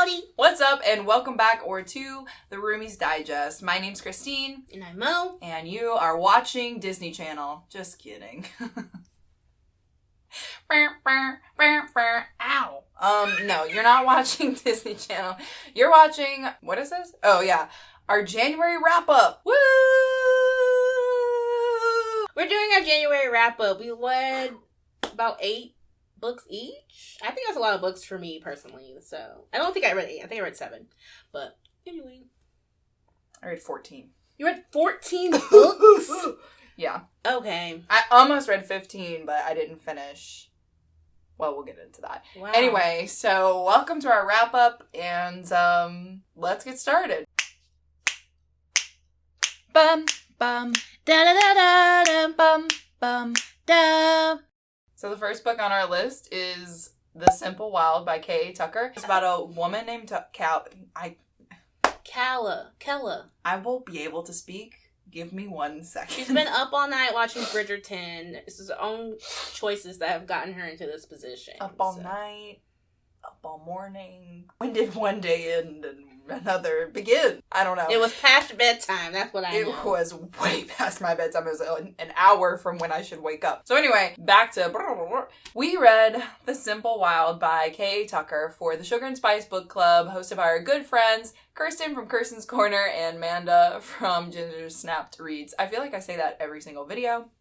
everybody! What's up, and welcome back to the Roomies Digest. My name's Christine. And I'm Mo. And you are watching Disney Channel. Just kidding. Ow. No, you're not watching Disney Channel. You're watching, what is this? Oh, yeah. Our January wrap-up. Woo! We're doing our January wrap-up. We read about 8 books each. I think that's a lot of books for me personally. So I don't think I read 8. I think I read 7. But anyway, I read 14. You read 14 books? Yeah. Okay. I almost read 15, but I didn't finish. Well, we'll get into that. Wow. Anyway, so welcome to our wrap up, and let's get started. Bum bum Da da da da da bum bum. da. So the first book on our list is The Simple Wild by K.A. Tucker. It's about a woman named Kella. I will be able to speak. Give me 1 second. She's been up all night watching Bridgerton. It's his own choices that have gotten her into this position. Up all night, up all morning. When did one day end and another begin? I don't know. It was past bedtime. That's what I know. It was way past my bedtime. It was an hour from when I should wake up. So anyway, back to... We read The Simple Wild by K.A. Tucker for the Sugar and Spice Book Club, hosted by our good friends, Kirsten from Kirsten's Corner and Amanda from Ginger Snapped Reads. I feel like I say that every single video.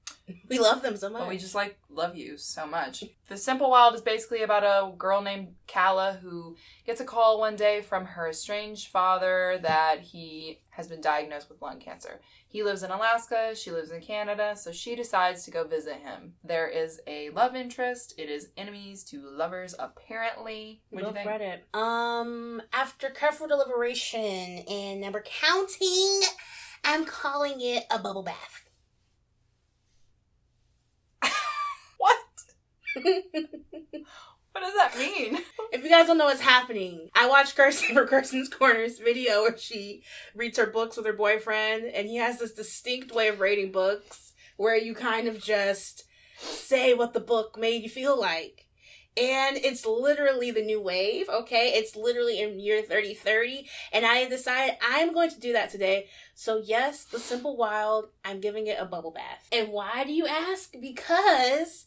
We love them so much. But we just, love you so much. The Simple Wild is basically about a girl named Calla who gets a call one day from her estranged father that he has been diagnosed with lung cancer. He lives in Alaska, she lives in Canada, so she decides to go visit him. There is a love interest. It is enemies to lovers, apparently. What do you think? Read it. After careful deliberation and number counting, I'm calling it a bubble bath. What does that mean? If you guys don't know what's happening, I watched Kirsten from Kirsten's Corner's video where she reads her books with her boyfriend, and he has this distinct way of rating books where you kind of just say what the book made you feel like. And it's literally the new wave, okay? It's literally in year 3030, and I decided I'm going to do that today. So yes, The Simple Wild, I'm giving it a bubble bath. And why do you ask? Because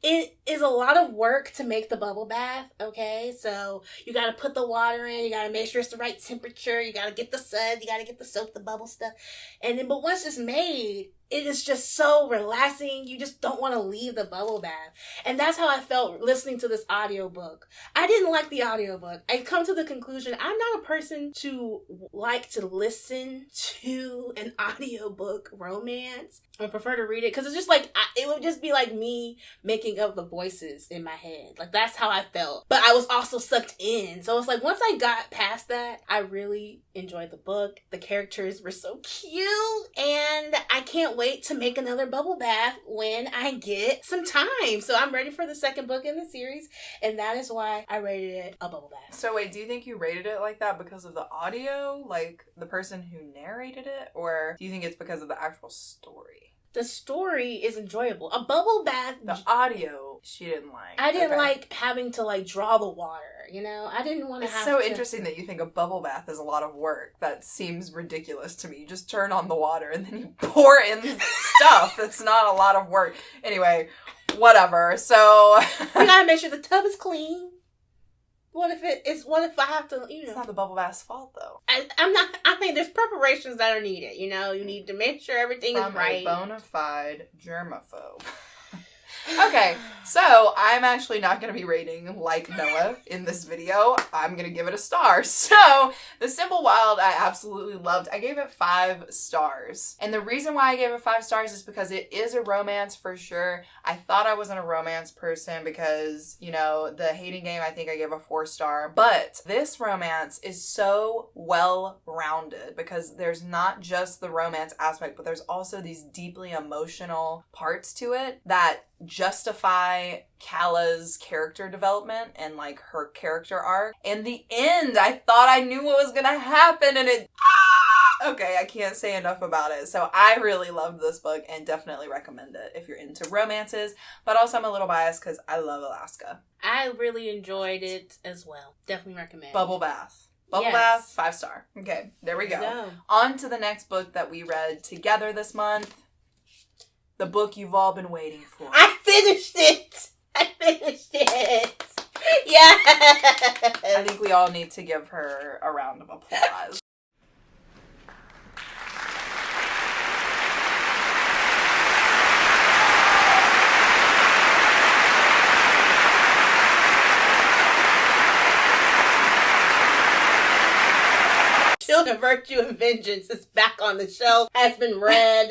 it is a lot of work to make the bubble bath, okay? So you gotta put the water in, you gotta make sure it's the right temperature, you gotta get the suds, you gotta get the soap, the bubble stuff. And then, but once it's made, it is just so relaxing. You just don't want to leave the bubble bath. And that's how I felt listening to this audiobook. I didn't like the audiobook. I come to the conclusion, I'm not a person to like to listen to an audiobook romance. I prefer to read it because it's just it would just be like me making up the voices in my head. That's how I felt. But I was also sucked in. So it's once I got past that, I really enjoyed the book. The characters were so cute. And I can't wait to make another bubble bath when I get some time. So I'm ready for the second book in the series. And that is why I rated it a bubble bath. So wait, do you think you rated it like that because of the audio? Like the person who narrated it? Or do you think it's because of the actual story? The story is enjoyable. A bubble bath. The audio, she didn't like. I didn't like having to draw the water, I didn't want to have to. It's so interesting that you think a bubble bath is a lot of work. That seems ridiculous to me. You just turn on the water and then you pour in stuff. That's not a lot of work. Anyway, whatever. So you gotta make sure the tub is clean. What if I have to, It's not the bubble bath's fault, though. I think there's preparations that are needed, You need to make sure everything is right. From a bona fide germaphobe. Okay, so I'm actually not going to be rating like Noah in this video. I'm going to give it a star. So, The Simple Wild, I absolutely loved. I gave it 5 stars. And the reason why I gave it 5 stars is because it is a romance for sure. I thought I wasn't a romance person because, the Hating Game, I think I gave a 4-star. But this romance is so well-rounded because there's not just the romance aspect, but there's also these deeply emotional parts to it that justify Calla's character development and her character arc. In the end, I thought I knew what was gonna happen and it Okay, I can't say enough about it. So I really loved this book and definitely recommend it if you're into romances. But also I'm a little biased because I love Alaska. I really enjoyed it as well. Definitely recommend. Bubble Bath. Bubble Bath, 5-star. Okay, there we go. On to the next book that we read together this month. The book you've all been waiting for. I finished it! Yes! I think we all need to give her a round of applause. Children of Virtue and Vengeance is back on the shelf, has been read.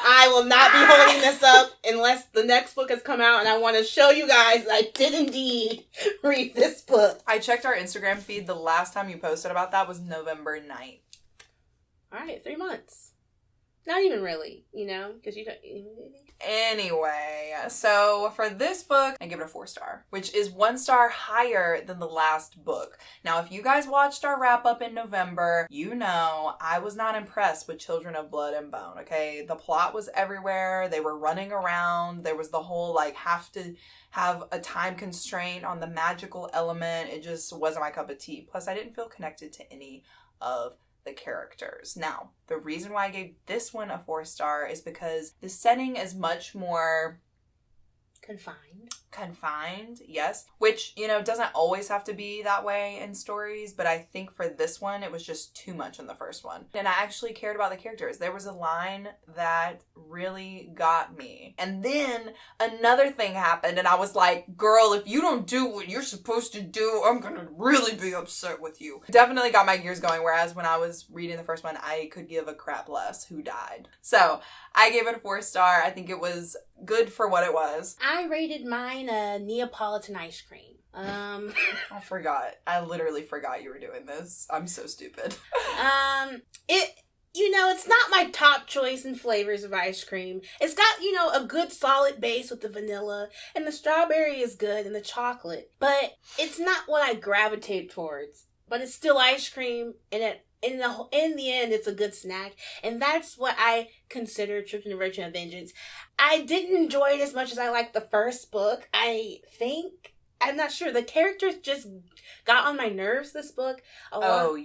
I will not be holding this up unless the next book has come out, and I want to show you guys I did indeed read this book. I checked our Instagram feed. The last time you posted about that was November 9th. All right, 3 months. Not even really, because you don't... Anyway, so for this book, I give it a 4-star, which is 1 star higher than the last book. Now, if you guys watched our wrap-up in November, you know I was not impressed with Children of Blood and Bone, okay? The plot was everywhere. They were running around. There was the whole, have to have a time constraint on the magical element. It just wasn't my cup of tea. Plus, I didn't feel connected to any of the characters. Now, the reason why I gave this one a 4-star is because the setting is much more Confined, yes. Which, doesn't always have to be that way in stories, but I think for this one, it was just too much in the first one. And I actually cared about the characters. There was a line that really got me. And then another thing happened, and I was like, girl, if you don't do what you're supposed to do, I'm gonna really be upset with you. Definitely got my gears going, whereas when I was reading the first one, I could give a crap less who died. So, I gave it a 4-star. I think it was good for what it was. I rated mine a Neapolitan ice cream. I forgot. I literally forgot you were doing this. I'm so stupid. It's not my top choice in flavors of ice cream. It's got, a good solid base with the vanilla, and the strawberry is good, and the chocolate. But it's not what I gravitate towards. But it's still ice cream, and in the end, it's a good snack. And that's what I consider Children of Virtue and Vengeance. I didn't enjoy it as much as I liked the first book. I think... I'm not sure. The characters just got on my nerves this book. Zelle.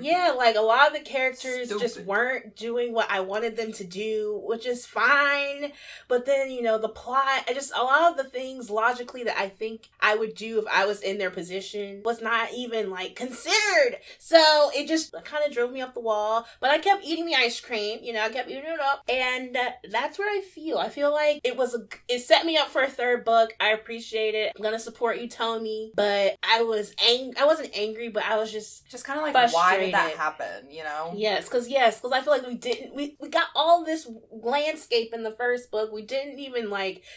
Yeah, a lot of the characters just weren't doing what I wanted them to do, which is fine. But then, the plot, a lot of the things logically that I think I would do if I was in their position was not even, considered. So it just kind of drove me up the wall. But I kept eating the ice cream, I kept eating it up. And that's where I feel. I feel like it set me up for a third book. I appreciate it. I'm gonna support you, Tony, but I wasn't angry, but I was just kind of frustrated. Why did that happen, Yes, because I feel like we got all this landscape in the first book. We didn't even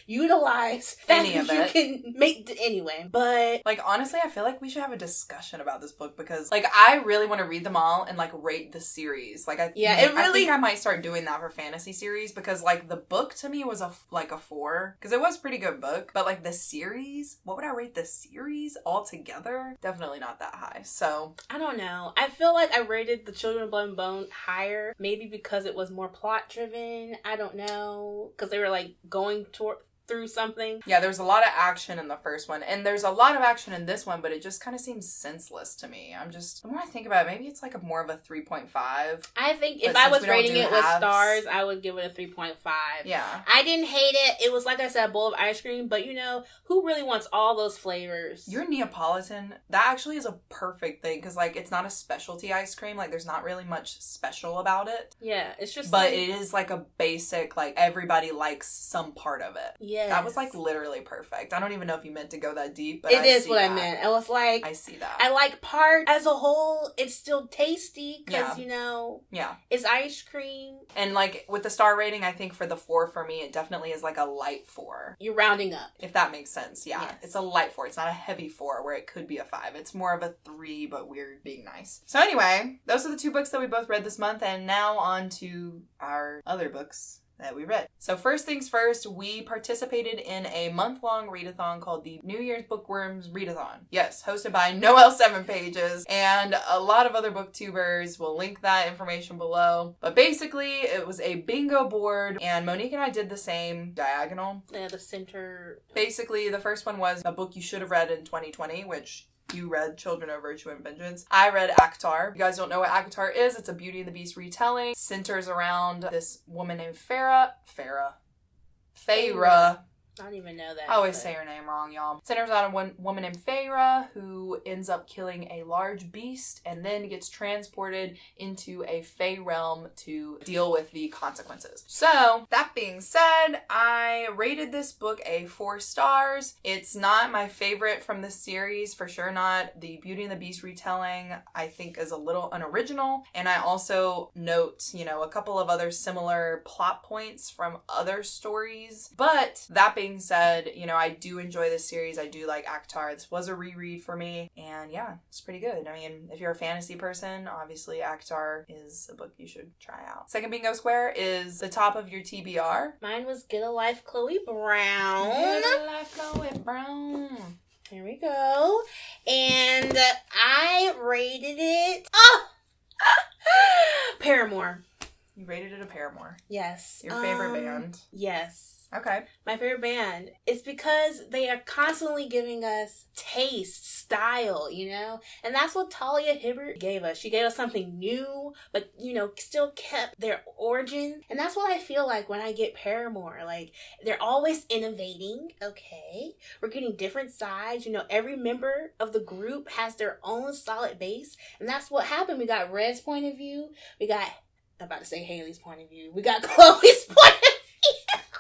utilize any of it. You can make anyway, but honestly, I feel like we should have a discussion about this book because I really want to read them all and rate the series. I think I might start doing that for fantasy series because the book to me was a 4 because it was a pretty good book, but the series. What would I rate the series altogether? Definitely not that high. So I don't know. I feel like I rated the Children of Blood and Bone higher, maybe because it was more plot driven. I don't know, because they were going through something. Yeah, there was a lot of action in the first one, and there's a lot of action in this one, but it just kind of seems senseless to me. The more I think about it, maybe it's more of a 3.5. I think if I was rating it with stars, I would give it a 3.5. Yeah. I didn't hate it. It was, like I said, a bowl of ice cream, but who really wants all those flavors? Your Neapolitan, that actually is a perfect thing, because, it's not a specialty ice cream. There's not really much special about it. Yeah, it's just But it is, a basic, everybody likes some part of it. Yeah. That was literally perfect. I don't even know if you meant to go that deep, but it is what I meant. I was I see that. I like part as a whole. It's still tasty because yeah, it's ice cream. And with the star rating, I think for the 4 for me, it definitely is a light 4. You're rounding up, if that makes sense. Yeah, yes. It's a light 4. It's not a heavy 4 where it could be a 5. It's more of a 3, but we're being nice. So anyway, those are the 2 books that we both read this month, and now on to our other books that we read. So first things first, we participated in a month-long readathon called the New Year's Bookworms Readathon. Yes, hosted by Noelle 7 Pages and a lot of other booktubers. We'll link that information below. But basically, it was a bingo board, and Monique and I did the same diagonal. Yeah, the center. Basically, the first one was a book you should have read in 2020, which you read Children of Virtue and Vengeance. I read ACOTAR. If you guys don't know what ACOTAR is, it's a Beauty and the Beast retelling. Centers around this woman named Feyre. I don't even know that. I always say her name wrong, y'all. Centers on a woman named Feyre who ends up killing a large beast and then gets transported into a Fey realm to deal with the consequences. So, that being said, I rated this book a 4 stars. It's not my favorite from the series, for sure not. The Beauty and the Beast retelling, I think, is a little unoriginal. And I also note, a couple of other similar plot points from other stories. But, that being said, I do enjoy this series. I do like ACOTAR. This was a reread for me, and yeah, it's pretty good. I mean, if you're a fantasy person, obviously ACOTAR is a book you should try out. Second bingo square is the top of your TBR. Mine was Get a Life, Chloe Brown. Get a Life, Chloe Brown. Here we go. And I rated it... Paramore. You rated it a Paramore. Yes. Your favorite band. Yes. Okay. My favorite band. It's because they are constantly giving us taste, style, And that's what Talia Hibbert gave us. She gave us something new, but, still kept their origin. And that's what I feel like when I get Paramore. Like, they're always innovating, okay? We're getting different sides. Every member of the group has their own solid base. And that's what happened. We got Red's point of view. I'm about to say Haley's point of view. We got Chloe's point of view.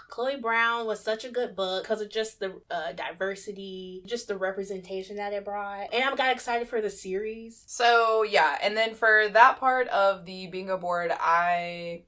Chloe Brown was such a good book because of just the diversity, just the representation that it brought. And I got excited for the series. So, yeah. And then for that part of the bingo board, Alright,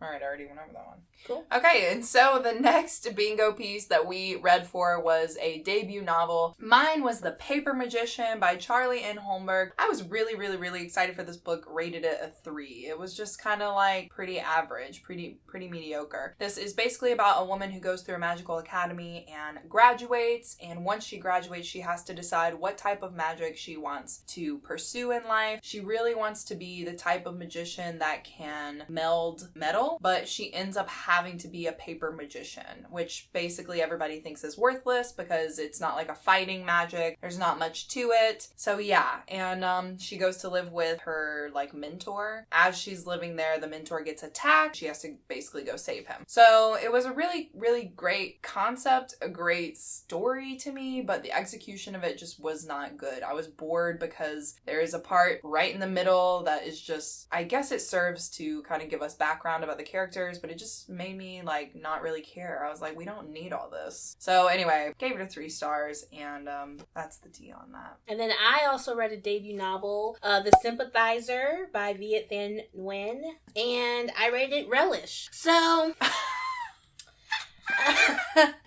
I already went over that one. Cool. Okay, and so the next bingo piece that we read for was a debut novel. Mine was The Paper Magician by Charlie N. Holmberg. I was really, really, really excited for this book, rated it a 3. It was just kind of like pretty average, pretty mediocre. This is basically about a woman who goes through a magical academy and graduates, and once she graduates, she has to decide what type of magic she wants to pursue in life. She really wants to be the type of magician that can meld metal, but she ends up having to be a paper magician, which basically everybody thinks is worthless because it's not like a fighting magic. There's not much to it. So yeah, and she goes to live with her mentor. As she's living there, the mentor gets attacked. She has to basically go save him. So it was a really, really great concept, a great story to me, but the execution of it just was not good. I was bored because there is a part right in the middle that is just, I guess it serves to kind of give us background about the characters, but it just made me not really care. I was like, we don't need all this. So anyway, gave it a 3 stars, and that's the tea on that. And then I also read a debut novel, The Sympathizer by Viet Thanh Nguyen, and I rated it relish. So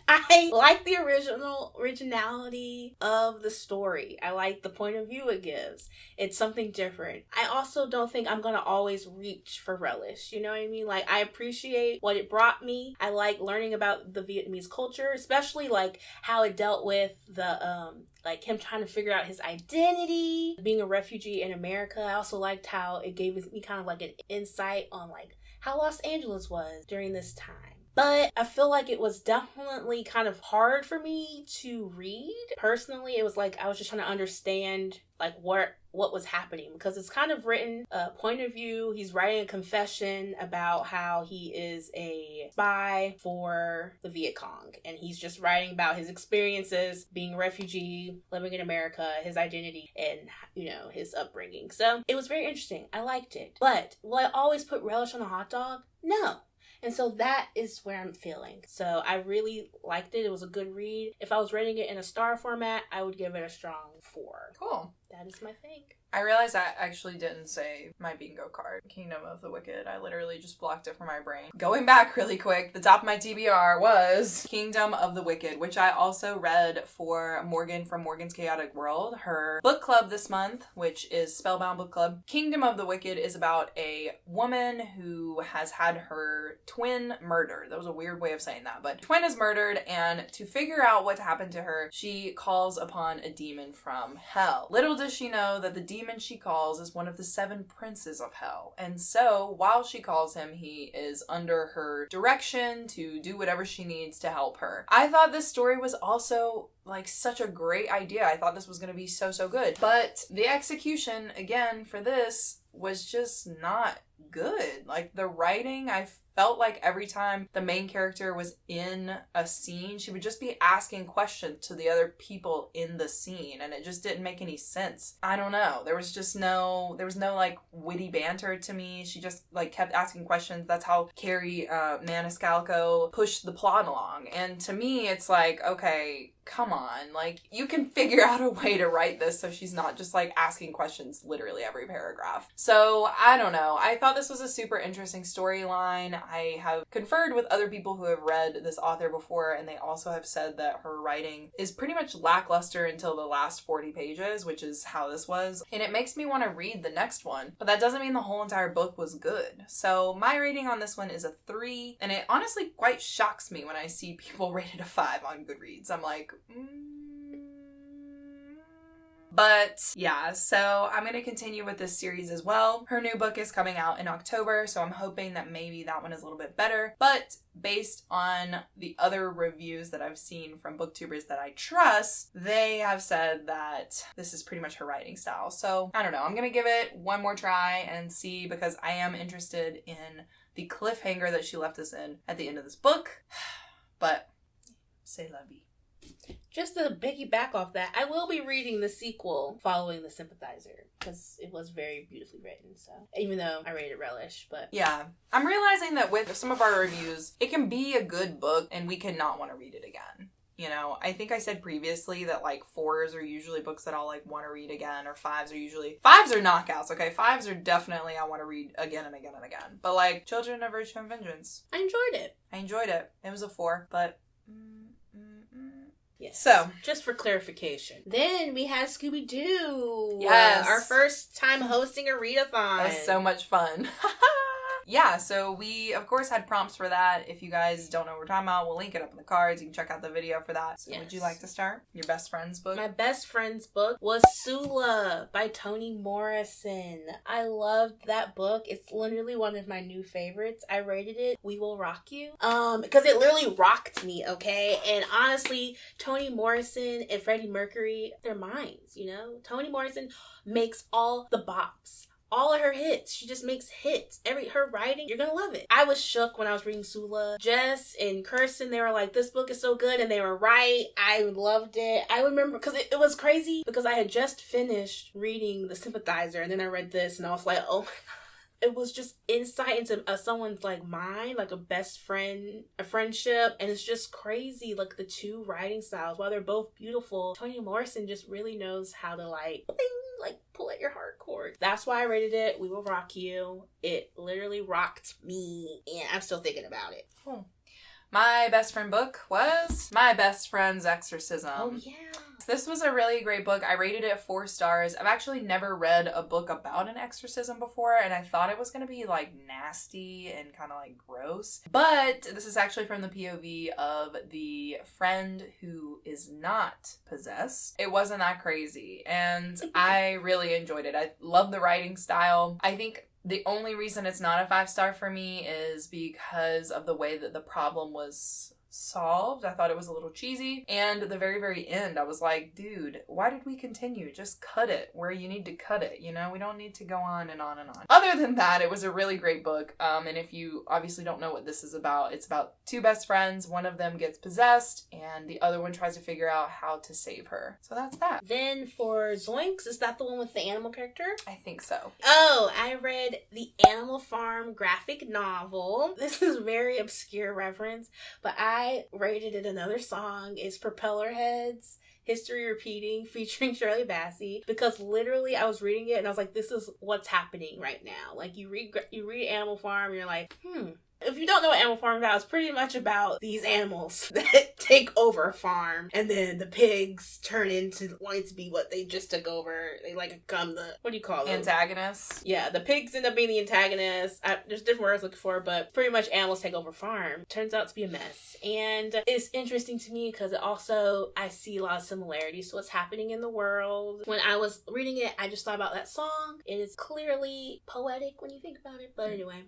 I like the originality of the story. I like the point of view it gives. It's something different. I also don't think I'm going to always reach for relish. You know what I mean? I appreciate what it brought me. I like learning about the Vietnamese culture, especially how it dealt with the him trying to figure out his identity, being a refugee in America. I also liked how it gave me kind of an insight on how Los Angeles was during this time. But I feel like it was definitely kind of hard for me to read. Personally, it was I was just trying to understand what was happening, because it's kind of written point of view. He's writing a confession about how he is a spy for the Viet Cong, and he's just writing about his experiences being a refugee, living in America, his identity, and his upbringing. So it was very interesting. I liked it. But will I always put relish on a hot dog? No. And so that is where I'm feeling. So I really liked it. It was a good read. If I was rating it in a star format, I would give it a strong 4. Cool. That is my thing. I realized I actually didn't say my bingo card, Kingdom of the Wicked. I literally just blocked it from my brain. Going back really quick, the top of my TBR was Kingdom of the Wicked, which I also read for Morgan from Morgan's Chaotic World, her book club this month, which is Spellbound Book Club. Kingdom of the Wicked is about a woman who has had her twin murdered. That was a weird way of saying that, but twin is murdered, and to figure out what happened to her, she calls upon a demon from hell. Little does she know that the demon she calls is one of the 7 princes of hell. And so while she calls him, he is under her direction to do whatever she needs to help her. I thought this story was also like such a great idea. I thought this was going to be so good. But the execution, again, for this was just not good. Like the writing, I felt like every time the main character was in a scene, she would just be asking questions to the other people in the scene, and it just didn't make any sense. I don't know. There was no like witty banter to me. She just like kept asking questions. That's how Carrie Maniscalco pushed the plot along. And to me, it's like, okay, come on, like you can figure out a way to write this so she's not just like asking questions literally every paragraph. So I don't know. I thought this was a super interesting storyline. I have conferred with other people who have read this author before, and they also have said that her writing is pretty much lackluster until the last 40 pages, which is how this was. And it makes me want to read the next one, but that doesn't mean the whole entire book was good. So my rating on this one is a 3, and it honestly quite shocks me when I see people rate it a 5 on Goodreads. I'm like, But yeah, so I'm going to continue with this series as well. Her new book is coming out in October, so I'm hoping that maybe that one is a little bit better. But based on the other reviews that I've seen from booktubers that I trust, they have said that this is pretty much her writing style. So I don't know. I'm going to give it one more try and see, because I am interested in the cliffhanger that she left us in at the end of this book. But c'est la vie. Just to piggyback off that, I will be reading the sequel following The Sympathizer, because it was very beautifully written, so even though I rated Relish, but yeah, I'm realizing that with some of our reviews, it can be a good book and we cannot want to read it again. You know, I think I said previously that like 4s are usually books that I'll like want to read again, or 5s are knockouts, okay? 5s are definitely I want to read again and again and again. But like Children of Virtue and Vengeance, I enjoyed it. It was a 4, but yes. So, just for clarification, then we had Scooby-Doo. Yes. Our first time hosting a readathon. That was so much fun. Yeah, so we, of course, had prompts for that. If you guys don't know what we're talking about, we'll link it up in the cards. You can check out the video for that. So Would you like to start? Your best friend's book? My best friend's book was Sula by Toni Morrison. I loved that book. It's literally one of my new favorites. I rated it We Will Rock You. Because it literally rocked me, okay? And honestly, Toni Morrison and Freddie Mercury, they're minds, you know? Toni Morrison makes all the bops. All of her hits. She just makes hits. Her writing, you're gonna love it. I was shook when I was reading Sula. Jess and Kirsten, they were like, this book is so good, and they were right. I loved it. I remember, because it was crazy, because I had just finished reading The Sympathizer, and then I read this, and I was like, oh my God. It was just insight into someone's like mind, like a best friend, a friendship, and it's just crazy, like the two writing styles. While they're both beautiful, Toni Morrison just really knows how to like pull at your heart chord. That's why I rated it We Will Rock You. It literally rocked me, and I'm still thinking about it. Cool. My best friend book was My Best Friend's Exorcism. Oh yeah. This was a really great book. I rated it 4 stars. I've actually never read a book about an exorcism before, and I thought it was going to be like nasty and kind of like gross. But this is actually from the POV of the friend who is not possessed. It wasn't that crazy, and I really enjoyed it. I love the writing style. I think the only reason it's not a 5-star for me is because of the way that the problem was solved. I thought it was a little cheesy. And the very, very end, I was like, dude, why did we continue? Just cut it where you need to cut it, you know? We don't need to go on and on and on. Other than that, it was a really great book. And if you obviously don't know what this is about, it's about two best friends. One of them gets possessed and the other one tries to figure out how to save her. So that's that. Then for Zoinks, is that the one with the animal character? I think so. Oh, I read the Animal Farm graphic novel. This is a very obscure reference, but I rated it another song. It's Propeller Heads, History Repeating, featuring Shirley Bassey, because literally I was reading it and I was like, this is what's happening right now. Like, you read Animal Farm, you're like, If you don't know what Animal Farm is about, it's pretty much about these animals that take over a farm, and then the pigs turn into wanting to be what they just took over. They become the, what do you call them? Antagonists. Yeah, the pigs end up being the antagonists. There's different words I'm looking for, but pretty much animals take over farm. Turns out to be a mess. And it's interesting to me because I see a lot of similarities to what's happening in the world. When I was reading it, I just thought about that song. It is clearly poetic when you think about it, but anyway.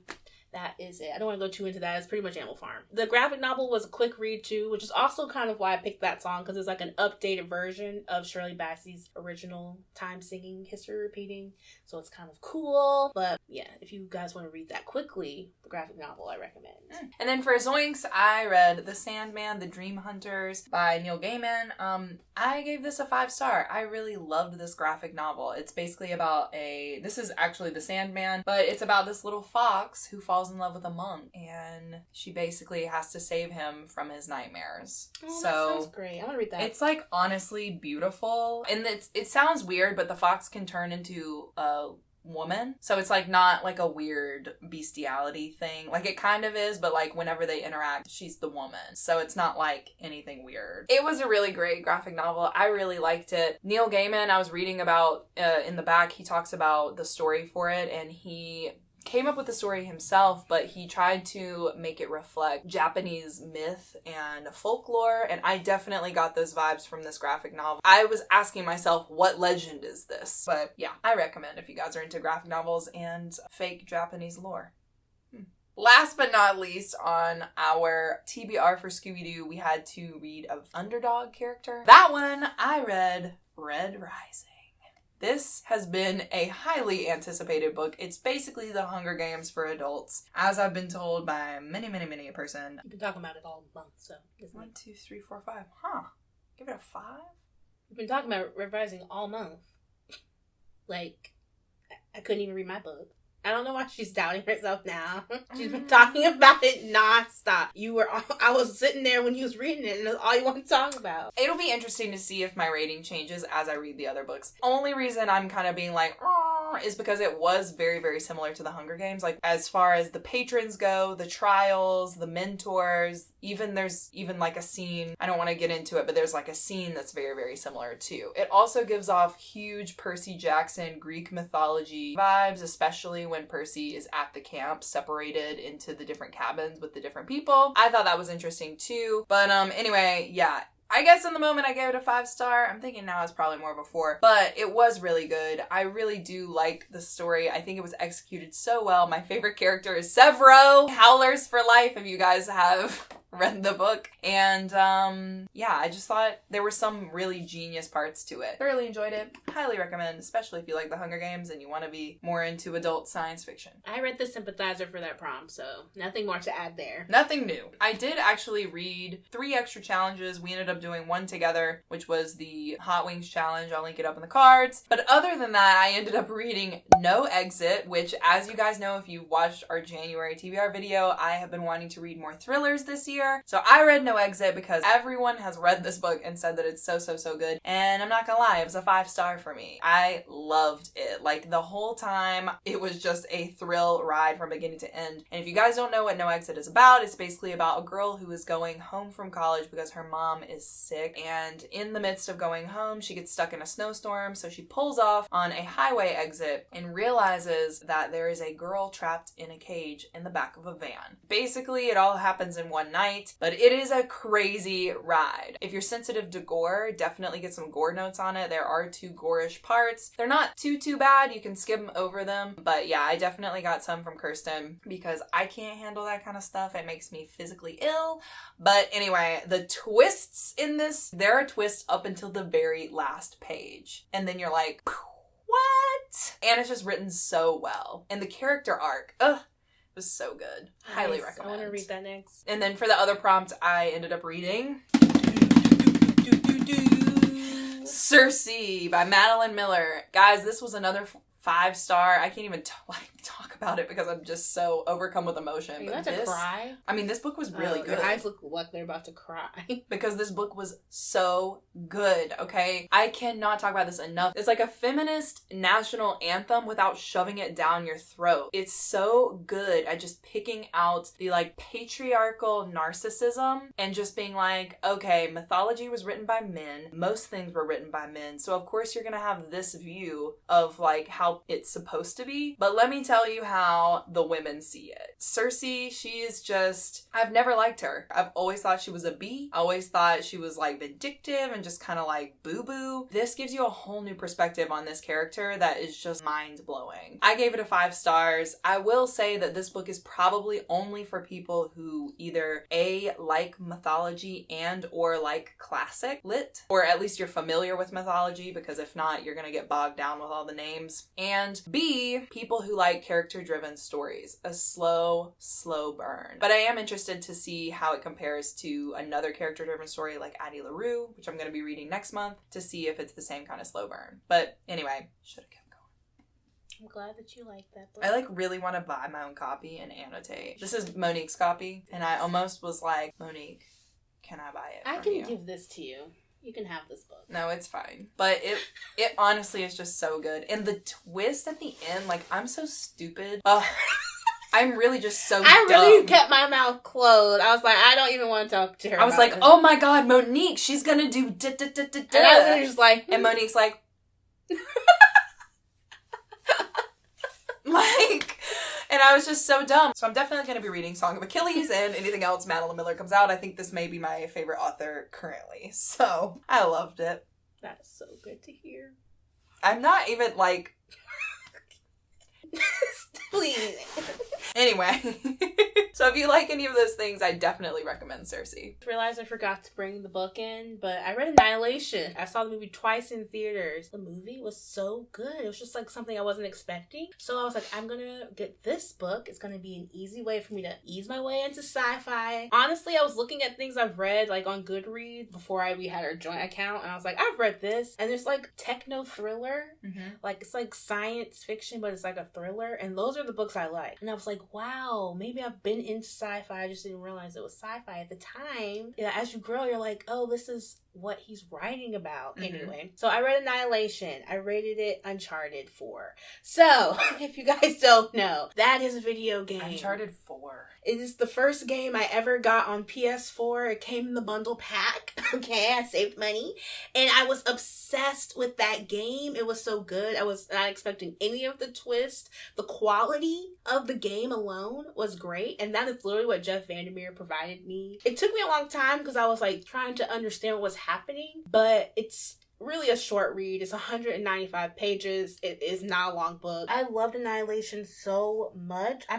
That is it. I don't want to go too into that. It's pretty much Animal Farm. The graphic novel was a quick read too, which is also kind of why I picked that song, because it's like an updated version of Shirley Bassey's original time singing, History Repeating. So it's kind of cool. But yeah, if you guys want to read that quickly, the graphic novel I recommend. And then for Zoinks, I read The Sandman, The Dream Hunters by Neil Gaiman. I gave this a 5-star. I really loved this graphic novel. It's basically about this is actually The Sandman, but it's about this little fox who falls in love with a monk, and she basically has to save him from his nightmares. Oh, that sounds great. I want to read that. It's honestly beautiful, and it sounds weird, but the fox can turn into a woman, so it's not a weird bestiality thing. It kind of is, but whenever they interact, she's the woman, so it's not anything weird. It was a really great graphic novel. I really liked it. Neil Gaiman, I was reading about in the back, he talks about the story for it, and he came up with the story himself, but he tried to make it reflect Japanese myth and folklore, and I definitely got those vibes from this graphic novel. I was asking myself, what legend is this? But yeah, I recommend if you guys are into graphic novels and fake Japanese lore. Last but not least, on our TBR for Scooby-Doo, we had to read an underdog character. That one, I read Red Rising. This has been a highly anticipated book. It's basically the Hunger Games for adults, as I've been told by many, many, many a person. You've been talking about it all month, so. 1, 2, 3, 4, 5. Huh. Give it a 5? You've been talking about revising all month. I couldn't even read my book. I don't know why she's doubting herself now. She's been talking about it nonstop. I was sitting there when you was reading it, and that's all you want to talk about. It'll be interesting to see if my rating changes as I read the other books. Only reason I'm kind of being is because it was very, very similar to the Hunger Games. As far as the patrons go, the trials, the mentors, there's a scene, I don't want to get into it, but there's a scene that's very, very similar too. It also gives off huge Percy Jackson Greek mythology vibes, especially when Percy is at the camp, separated into the different cabins with the different people. I thought that was interesting too. But anyway, yeah. I guess in the moment I gave it a 5-star. I'm thinking now it's probably more of a 4. But it was really good. I really do like the story. I think it was executed so well. My favorite character is Severo. Howlers for life, if you guys have read the book. And yeah, I just thought there were some really genius parts to it. Thoroughly enjoyed it. Highly recommend, especially if you like the Hunger Games and you want to be more into adult science fiction. I read the Sympathizer for that prom, so nothing more to add there. Nothing new. I did actually read 3 extra challenges. We ended up doing one together, which was the Hot Wings challenge. I'll link it up in the cards. But other than that, I ended up reading No Exit, which, as you guys know, if you watched our January TBR video, I have been wanting to read more thrillers this year. So I read No Exit because everyone has read this book and said that it's so, so, so good. And I'm not gonna lie, it was a 5-star for me. I loved it. The whole time, it was just a thrill ride from beginning to end. And if you guys don't know what No Exit is about, it's basically about a girl who is going home from college because her mom is sick. And in the midst of going home, she gets stuck in a snowstorm. So she pulls off on a highway exit and realizes that there is a girl trapped in a cage in the back of a van. Basically, it all happens in one night. night, but it is a crazy ride. If you're sensitive to gore, definitely get some gore notes on it. There are 2 gore-ish parts. They're not too bad. You can skim over them. But yeah, I definitely got some from Kirsten because I can't handle that kind of stuff. It makes me physically ill. But anyway, the twists in this, there are twists up until the very last page. And then you're like, what? And it's just written so well. And the character arc, it was so good. Nice. Highly recommend. I want to read that next. And then for the other prompt, I ended up reading Circe by Madeline Miller. Guys, this was another 5-star. I can't even talk about it because I'm just so overcome with emotion. Are you about to cry? I mean, this book was really good. Your eyes look like they're about to cry. Because this book was so good, okay? I cannot talk about this enough. It's like a feminist national anthem without shoving it down your throat. It's so good at just picking out the like patriarchal narcissism and just being like, okay, mythology was written by men. Most things were written by men. So of course you're gonna have this view of like how it's supposed to be. But let me tell you how the women see it. Circe, she is just, I've never liked her. I've always thought she was a bee. I always thought she was like vindictive and just kind of like boo-boo. This gives you a whole new perspective on this character that is just mind-blowing. I gave it a 5 stars. I will say that this book is probably only for people who either A, like mythology and or like classic lit, or at least you're familiar with mythology, because if not, you're gonna get bogged down with all the names. And B, people who like character-driven stories. A slow burn. But I am interested to see how it compares to another character-driven story like Addie LaRue, which I'm going to be reading next month, to see if it's the same kind of slow burn. But anyway, should have kept going. I'm glad that you like that book. I like really want to buy my own copy and annotate. This is Monique's copy, and I almost was like, Monique, can I buy it from you? I can give this to you. You can have this book. No, it's fine. But it honestly is just so good. And the twist at the end, like, I'm so stupid. I'm really just so dumb. I really kept my mouth closed. I was like, I don't even want to talk to her. I was like, oh my god, Monique, she's gonna do da-da-da-da-da. And I was just like... And Monique's like... like... And I was just so dumb. So I'm definitely going to be reading Song of Achilles and anything else Madeline Miller comes out. I think this may be my favorite author currently. So I loved it. That is so good to hear. I'm not even like... Please. Anyway, so if you like any of those things, I definitely recommend Circe. I realized I forgot to bring the book in, but I read Annihilation. I saw the movie twice in theaters. The movie was so good. It was just like something I wasn't expecting. So I was like, I'm gonna get this book. It's gonna be an easy way for me to ease my way into sci-fi. Honestly, I was looking at things I've read like on Goodreads before we had our joint account, and I was like, I've read this, and there's like techno thriller. Like it's like science fiction, but it's like a thriller, and those are the books I like. And I was like, wow, maybe I've been into sci-fi. I just didn't realize it was sci-fi at the time. Yeah, as you grow, you're like, oh, this is what he's writing about. Anyway, so I read Annihilation. I rated it Uncharted 4. So, if you guys don't know, that is a video game. Uncharted 4. It is the first game I ever got on PS4. It came in the bundle pack. Okay, I saved money. And I was obsessed with that game. It was so good. I was not expecting any of the twists. The quality of the game alone was great. And that is literally what Jeff Vandermeer provided me. It took me a long time because I was like trying to understand what was happening. But it's really a short read. It's 195 pages. It is not a long book. I loved Annihilation so much. I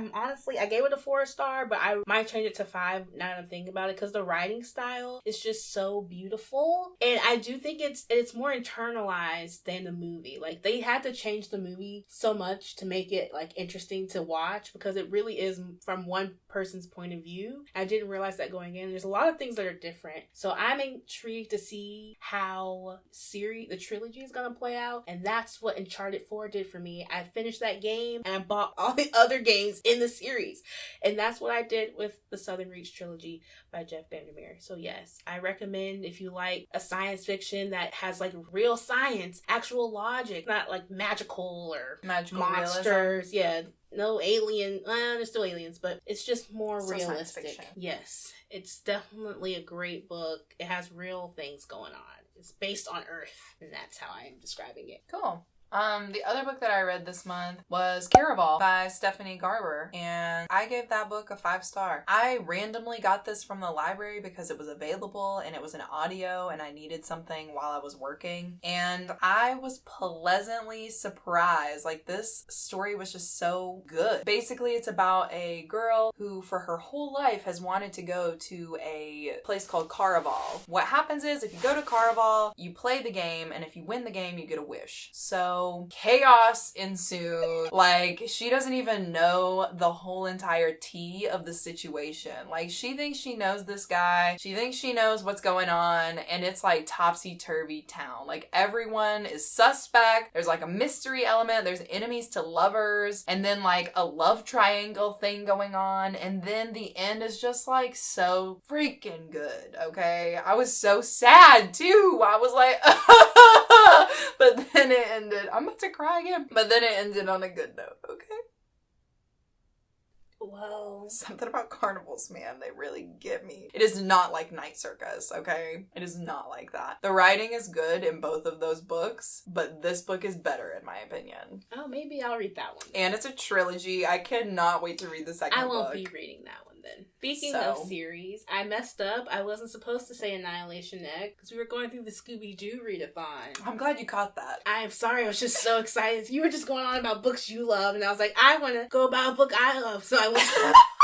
gave it a 4-star, but I might change it to 5 now that I'm thinking about it, because the writing style is just so beautiful. And I do think it's more internalized than the movie. Like, they had to change the movie so much to make it like interesting to watch, because it really is from one person's point of view. I didn't realize that going in. There's a lot of things that are different. So I'm intrigued to see how the trilogy is gonna play out, and that's what Uncharted 4 did for me. I finished that game and I bought all the other games in the series, and that's what I did with the Southern Reach trilogy by Jeff Vandermeer. So yes, I recommend if you like a science fiction that has like real science, actual logic, not like magical monsters. Realism. Yeah, no alien. There's still aliens, but it's just more realistic. Yes, it's definitely a great book. It has real things going on. It's based on Earth, and that's how I am describing it. Cool. The other book that I read this month was Caraball by Stephanie Garber, and I gave that book a 5-star. I randomly got this from the library because it was available and it was an audio and I needed something while I was working, and I was pleasantly surprised. Like, this story was just so good. Basically, it's about a girl who for her whole life has wanted to go to a place called Caraball. What happens is, if you go to Caraball, you play the game, and if you win the game, you get a wish. So chaos ensued. Like, she doesn't even know the whole entire tea of the situation. Like, she thinks she knows this guy. She thinks she knows what's going on, and it's like topsy-turvy town. Like, everyone is suspect. There's like a mystery element. There's enemies to lovers, and then like a love triangle thing going on, and then the end is just like so freaking good. Okay, I was so sad too. I was like but then it ended, I'm about to cry again, but then it ended on a good note. Okay, whoa, something about carnivals, man, they really get me. It is not like Night Circus, okay? It is not like that. The writing is good in both of those books, but this book is better in my opinion. Oh, maybe I'll read that one. And it's a trilogy. I cannot wait to read the second book. I won't be reading that one then. Speaking of series, I messed up. I wasn't supposed to say Annihilation next because we were going through the Scooby-Doo readathon. I'm glad you caught that. I'm sorry, I was just so excited. You were just going on about books you love, and I was like, I want to go about a book I love. So I went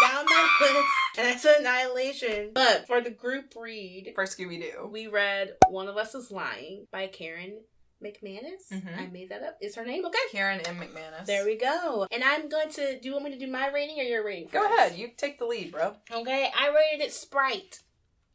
down my list, and I said Annihilation. But for the group read, for Scooby-Doo, we read One of Us is Lying by Karen McManus. Mm-hmm. I made that up. Is her name okay? Karen M. McManus. There we go. And I'm going to, do you want me to do my rating or your rating first? Go ahead. You take the lead, bro. Okay. I rated it Sprite.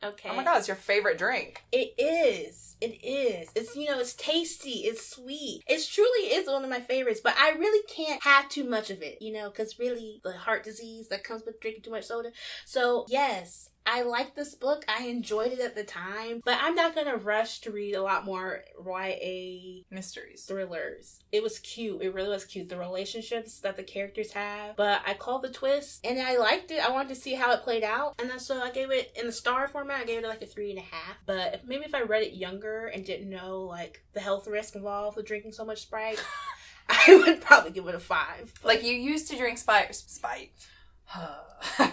Okay. Oh my god, it's your favorite drink. It is. It is. It's, it's tasty. It's sweet. It truly is one of my favorites, but I really can't have too much of it, because really the heart disease that comes with drinking too much soda. So, yes. I like this book. I enjoyed it at the time, but I'm not going to rush to read a lot more YA mysteries, thrillers. It was cute. It really was cute. The relationships that the characters have, but I called the twist and I liked it. I wanted to see how it played out. And then so I gave it in the star format. I gave it like a 3.5, but maybe if I read it younger and didn't know like the health risk involved with drinking so much Sprite, I would probably give it a 5. Like, you used to drink Sprite.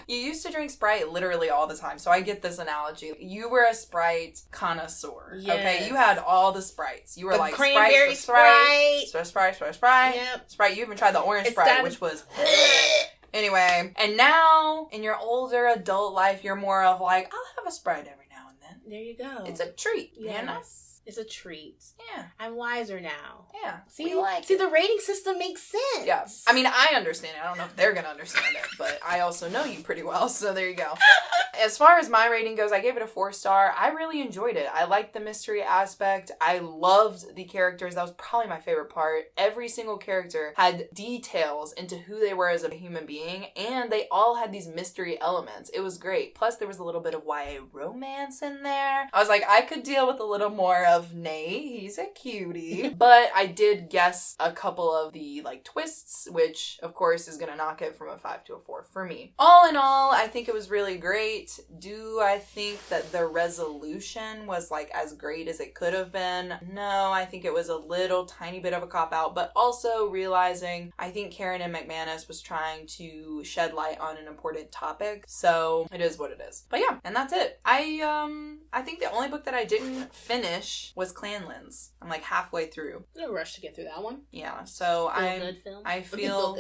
You used to drink Sprite literally all the time, so I get this analogy. You were a Sprite connoisseur. Yes. Okay, you had all the Sprites. You were like cranberry Sprite. Yep. Sprite. You even tried the orange Sprite, which was anyway. And now in your older adult life, you're more of like, I'll have a Sprite every now and then. There you go. It's a treat. Yes. It's a treat. Yeah. I'm wiser now. Yeah. See, the rating system makes sense. Yeah. I mean, I understand it. I don't know if they're going to understand it, but I also know you pretty well, so there you go. As far as my rating goes, I gave it a 4-star. I really enjoyed it. I liked the mystery aspect. I loved the characters. That was probably my favorite part. Every single character had details into who they were as a human being, and they all had these mystery elements. It was great. Plus, there was a little bit of YA romance in there. I was like, I could deal with a little more of Nate. He's a cutie. But I did guess a couple of the twists, which of course is gonna knock it from a 5 to a 4 for me. All in all, I think it was really great. Do I think that the resolution was as great as it could have been? No, I think it was a little tiny bit of a cop-out, but also realizing I think Karen M. McManus was trying to shed light on an important topic, so it is what it is. But yeah, and that's it. I think the only book that I didn't finish was Clanlands. I'm halfway through. No rush to get through that one. Yeah, so I feel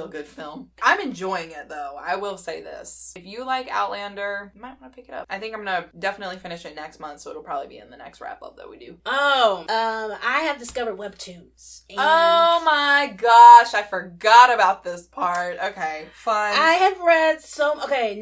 good film. I'm enjoying it though. I will say this. If you like Outlander, you might want to pick it up. I think I'm gonna definitely finish it next month, so it'll probably be in the next wrap up that we do. I have discovered webtoons. Oh my gosh, I forgot about this part. Okay, fun. I have read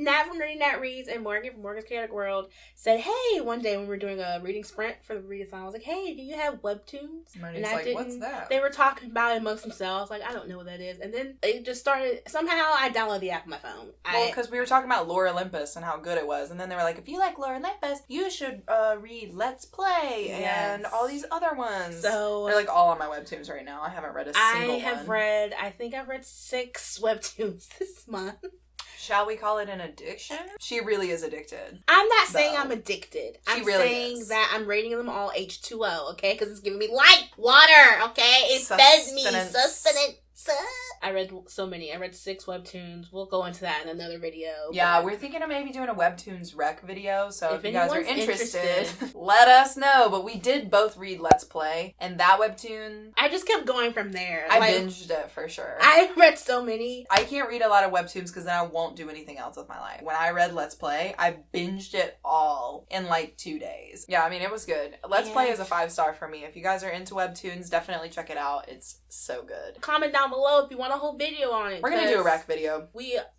Nat from Nerdy Nat Reads and Morgan from Morgan's Chaotic World said, hey, one day when we were doing a reading sprint for the readathon, I was like, hey, do you have webtoons? And I didn't. What's that? They were talking about it amongst themselves. I don't know what that is. And then they just started, somehow I downloaded the app on my phone. Well, because we were talking about Lore Olympus and how good it was. And then they were like, if you like Lore Olympus, you should read Let's Play and all these other ones. So they're all on my webtoons right now. I haven't read a single one. I think I've read 6 webtoons this month. Shall we call it an addiction? She really is addicted. I'm not saying I'm addicted. I'm really saying is. that I'm rating them all H2O, okay? Because it's giving me life, water, okay? It fed me sustenance. I read so many. I read 6 webtoons. We'll go into that in another video. Yeah, we're thinking of maybe doing a webtoons rec video, so if you guys are interested, interested, let us know. But we did both read Let's Play, and that webtoon, I just kept going from there. I binged it for sure. I read so many. I can't read a lot of webtoons because then I won't do anything else with my life. When I read Let's Play, I binged it all in like 2 days. Yeah, I mean, it was good. Let's Play is a 5-star for me. If you guys are into webtoons, definitely check it out. It's so good. Comment down below if you want a whole video on it. We're gonna do a rec video.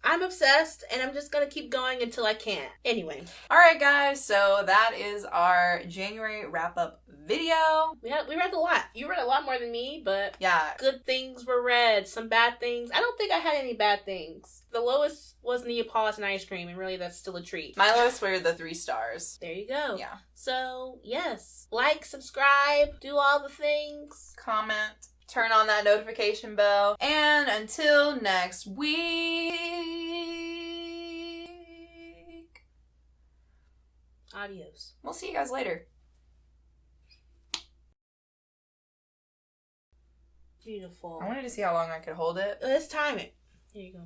I'm obsessed, and I'm just gonna keep going until I can't. Anyway. Alright guys, so that is our January wrap-up video. We read a lot. You read a lot more than me, but yeah, good things were read. Some bad things. I don't think I had any bad things. The lowest was Neapolitan ice cream, and really that's still a treat. My lowest were the 3 stars. There you go. Yeah. So, yes. Like, subscribe, do all the things. Comment. Turn on that notification bell. And until next week. Adios. We'll see you guys later. Beautiful. I wanted to see how long I could hold it. Let's time it. Here you go.